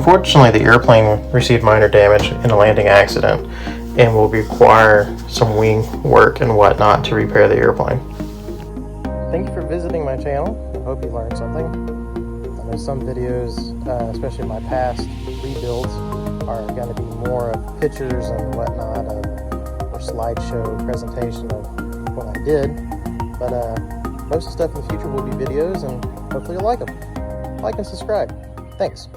Unfortunately, the airplane received minor damage in a landing accident and will require some wing work and whatnot to repair the airplane. Thank you for visiting my channel. I hope you learned something. I know some videos, especially my past rebuilds, are going to be more of pictures and whatnot, or slideshow presentation of what I did. But most of the stuff in the future will be videos, and hopefully you'll like them. Like and subscribe. Thanks.